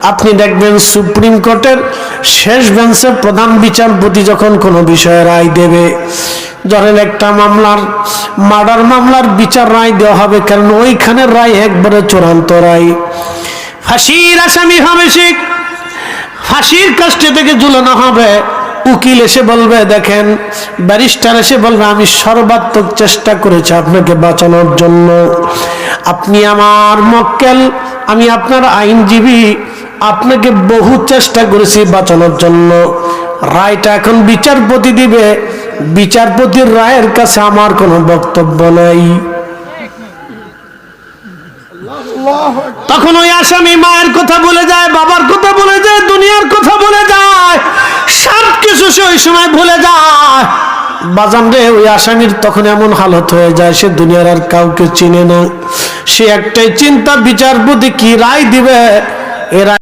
আপনি দেখবেন সুপ্রিম কোর্টের শেষ বেঞ্চে প্রধান বিচারপতি যখন কোনো বিষয়ে রায় দেবে, ধরেন একটা মার্ডার মামলার বিচার রায় দেওয়া হবে, কারণ ওইখানে রায় একবারে চূড়ান্ত রায়। ফাঁসির আসামি হবে সে, ফাঁসির কাস্টে থেকে ঝুলানো হবে। উকিল এসে বলবে, দেখেন, ব্যারিস্টার এসে বলবে, আমি সর্বাত্মক চেষ্টা করেছি আপনাকে বাঁচানোর জন্য, আপনি আমার মক্কেল, আমি আপনার আইনজীবী, আপনাকে বহু চেষ্টা করেছি বাঁচানোর জন্য। রায়টা এখন বিচারপতি দিবে, বিচারপতির রায়ের কাছে আমার কোনো বক্তব্য নাই। তখন ওই আসামি মায়ের কথা বলে যায়, বাবার কথা বলে যায়, দুনিয়ার কথা বলে যায়, সব কিছু সে ওই সময় ভুলে যায়। বাজান রে, ওই আসামির তখন এমন হালত হয়ে যায়, সে দুনিয়ার আর কাউকে চিনে না। সে একটাই চিন্তা, বিচারপতি কি রায় দিবে, এরা